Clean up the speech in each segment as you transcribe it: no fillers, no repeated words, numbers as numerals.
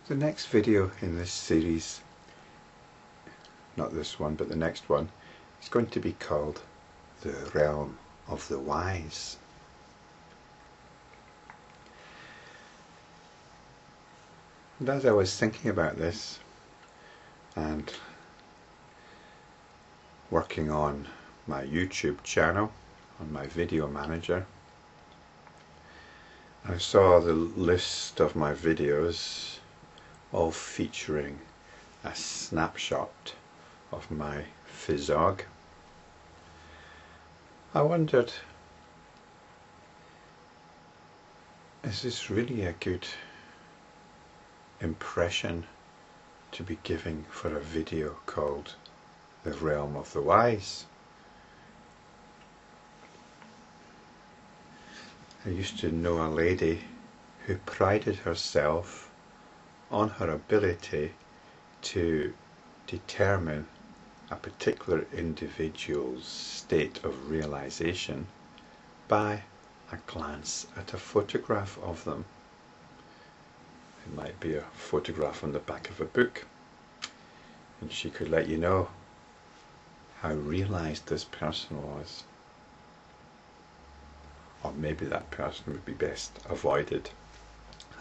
The next video in this series, not this one but the next one, is going to be called The Realm of the Wise. And as I was thinking about this and working on my YouTube channel, on my video manager, I saw the list of my videos all featuring a snapshot of my physog. I wondered, is this really a good impression to be giving for a video called The Realm of the Wise? I used to know a lady who prided herself on her ability to determine a particular individual's state of realization by a glance at a photograph of them. It might be a photograph on the back of a book, and she could let you know how realized this person was. Or maybe that person would be best avoided.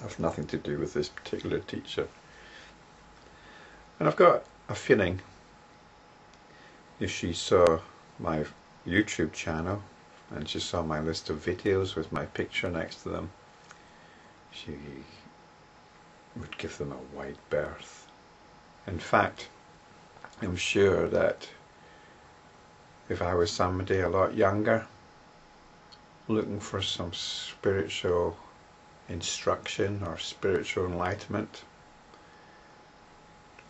Have nothing to do with this particular teacher. And I've got a feeling if she saw my YouTube channel and she saw my list of videos with my picture next to them, she would give them a wide berth. In fact, I'm sure that if I was somebody a lot younger looking for some spiritual instruction or spiritual enlightenment,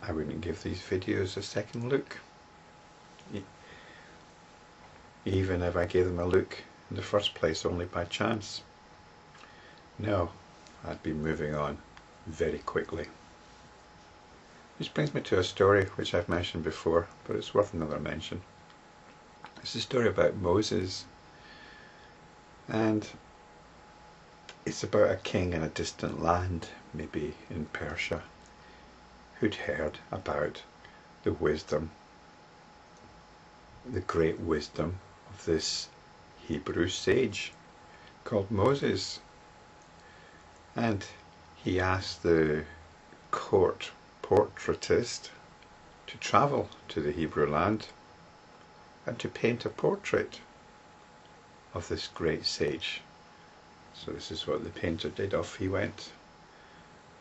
I wouldn't give these videos a second look, even if I gave them a look in the first place only by chance. No, I'd be moving on very quickly. Which brings me to a story which I've mentioned before, but it's worth another mention. It's a story about Moses, and it's about a king in a distant land, maybe in Persia, who'd heard about the wisdom, the great wisdom of this Hebrew sage called Moses. And he asked the court portraitist to travel to the Hebrew land and to paint a portrait of this great sage. So this is what the painter did. Off he went,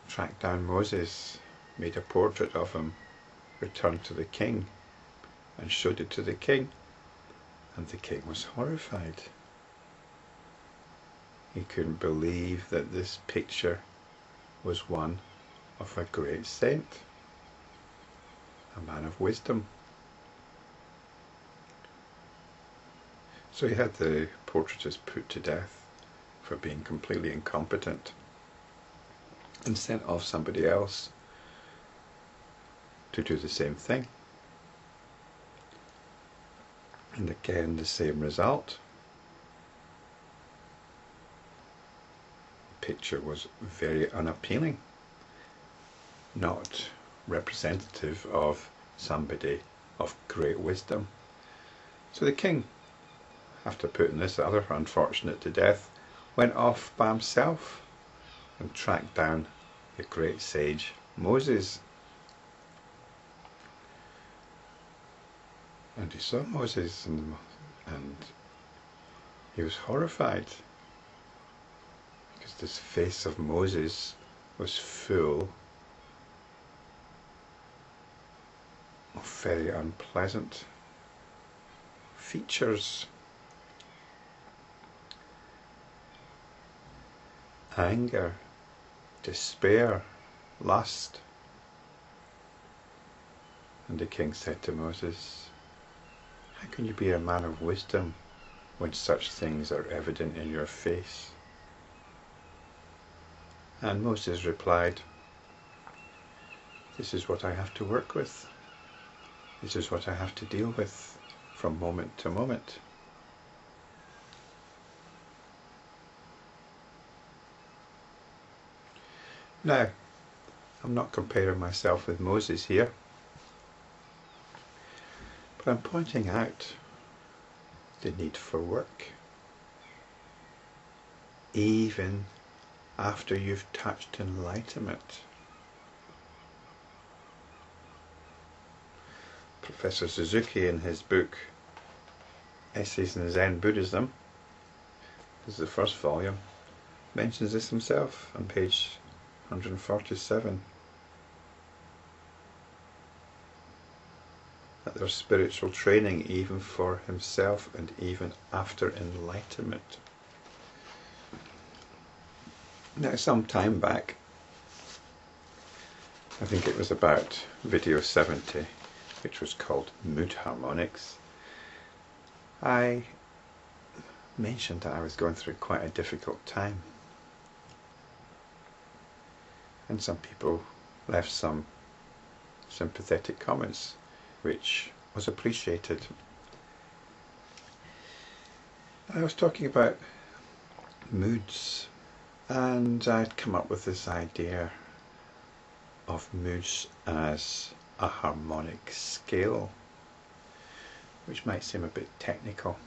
tracked down Moses, made a portrait of him, returned to the king and showed it to the king, and the king was horrified. He couldn't believe that this picture was one of a great saint, a man of wisdom. So he had the portraitist put to death for being completely incompetent and sent off somebody else to do the same thing. And again the same result. The picture was very unappealing, not representative of somebody of great wisdom. So the king, after putting this other unfortunate to death, went off by himself and tracked down the great sage Moses. And he saw Moses and he was horrified, because this face of Moses was full of very unpleasant features. Anger, despair, lust. And the king said to Moses, "How can you be a man of wisdom when such things are evident in your face?" And Moses replied, "This is what I have to work with. This is what I have to deal with from moment to moment." Now, I'm not comparing myself with Moses here, but I'm pointing out the need for work, even after you've touched enlightenment. Professor Suzuki, in his book Essays in Zen Buddhism, this is the first volume, mentions this himself on page 147, that there's spiritual training even for himself and even after enlightenment. Now, some time back, I think it was about video 70, which was called Mood Harmonics, I mentioned that I was going through quite a difficult time, and some people left some sympathetic comments, which was appreciated. I was talking about moods, and I'd come up with this idea of moods as a harmonic scale, which might seem a bit technical.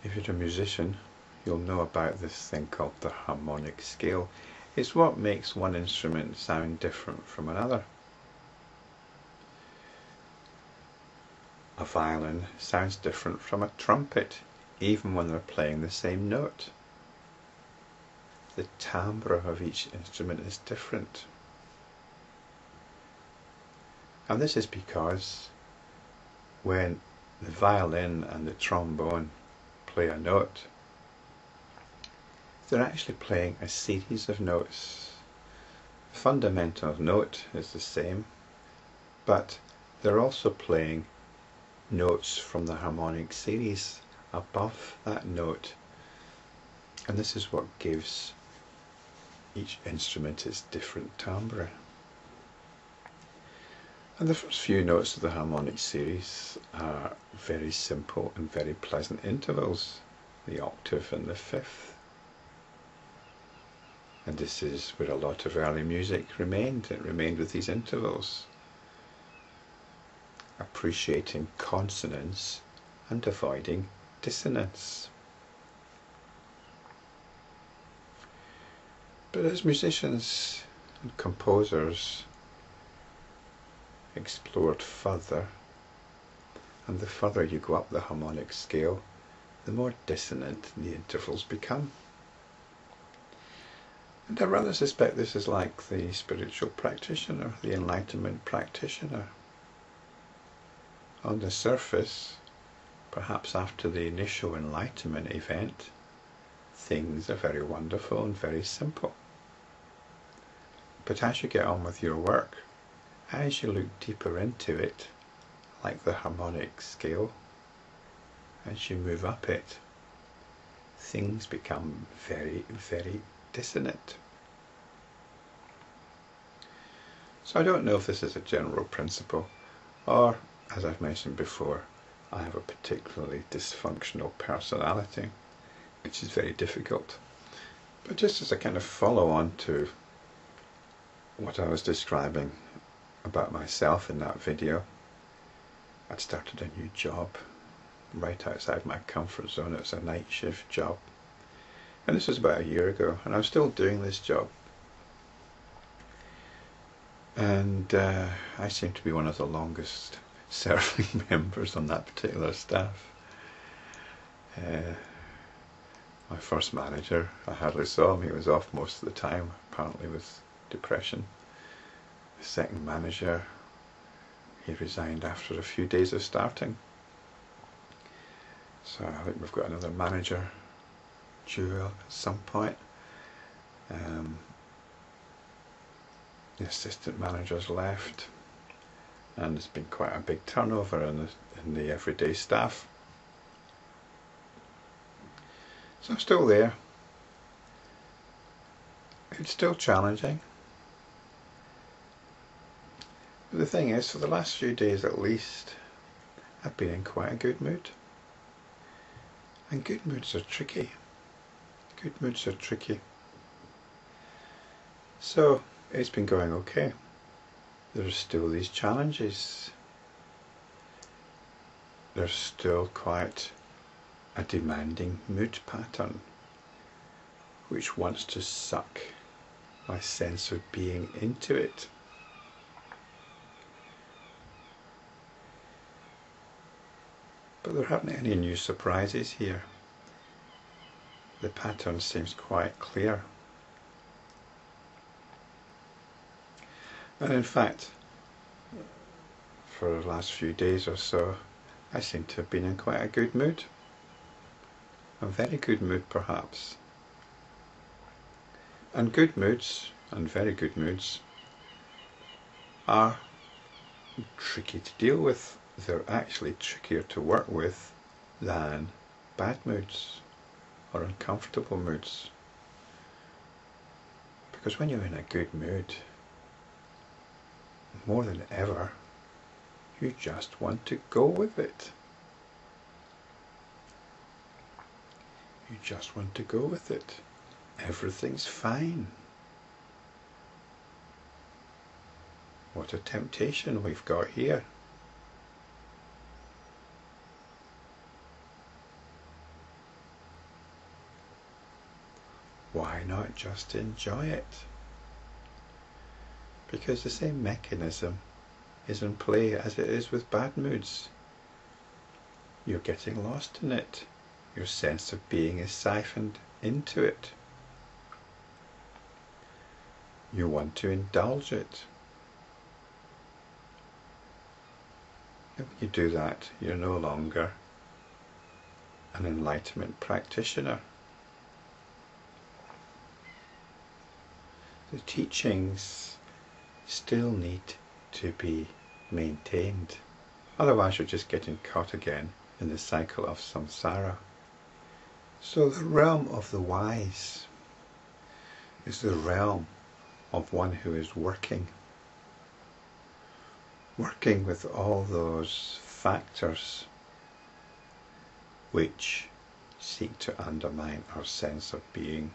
If you're a musician, you'll know about this thing called the harmonic scale. It's what makes one instrument sound different from another. A violin sounds different from a trumpet, even when they're playing the same note. The timbre of each instrument is different. And this is because when the violin and the trombone play a note, they're actually playing a series of notes. The fundamental note is the same, but they're also playing notes from the harmonic series above that note, and this is what gives each instrument its different timbre. And the first few notes of the harmonic series are very simple and very pleasant intervals, the octave and the fifth. And this is where a lot of early music remained. It remained with these intervals, appreciating consonance and avoiding dissonance. But as musicians and composers explored further, and the further you go up the harmonic scale, the more dissonant the intervals become. And I rather suspect this is like the spiritual practitioner, the enlightenment practitioner. On the surface, perhaps after the initial enlightenment event, things are very wonderful and very simple. But as you get on with your work, as you look deeper into it, like the harmonic scale, as you move up it, things become very, very dissonant. So I don't know if this is a general principle, or, as I've mentioned before, I have a particularly dysfunctional personality, which is very difficult. But just as a kind of follow-on to what I was describing about myself in that video, I'd started a new job right outside my comfort zone. It's a night shift job, and this was about a year ago, and I'm still doing this job, and I seem to be one of the longest serving members on that particular staff. My first manager, I hardly saw him. He was off most of the time, apparently with depression. The second manager, he resigned after a few days of starting. So I think we've got another manager due at some point. The assistant manager's left, and there's been quite a big turnover in the everyday staff. So I'm still there. It's still challenging. But the thing is, for the last few days at least, I've been in quite a good mood. And good moods are tricky. Good moods are tricky. So it's been going okay. There are still these challenges. There's still quite a demanding mood pattern which wants to suck my sense of being into it. But there haven't any new surprises here. The pattern seems quite clear. And in fact, for the last few days or so, I seem to have been in quite a good mood. A very good mood, perhaps. And good moods, and very good moods, are tricky to deal with. They're actually trickier to work with than bad moods or uncomfortable moods. Because when you're in a good mood, more than ever, you just want to go with it. You just want to go with it. Everything's fine. What a temptation we've got here. Why not just enjoy it? Because the same mechanism is in play as it is with bad moods. You're getting lost in it. Your sense of being is siphoned into it. You want to indulge it. And when you do that, you're no longer an enlightenment practitioner. The teachings still need to be maintained. Otherwise you're just getting caught again in the cycle of samsara. So the realm of the wise is the realm of one who is working with all those factors which seek to undermine our sense of being.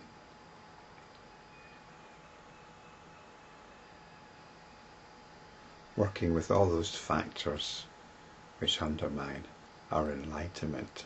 Working with all those factors which undermine our enlightenment.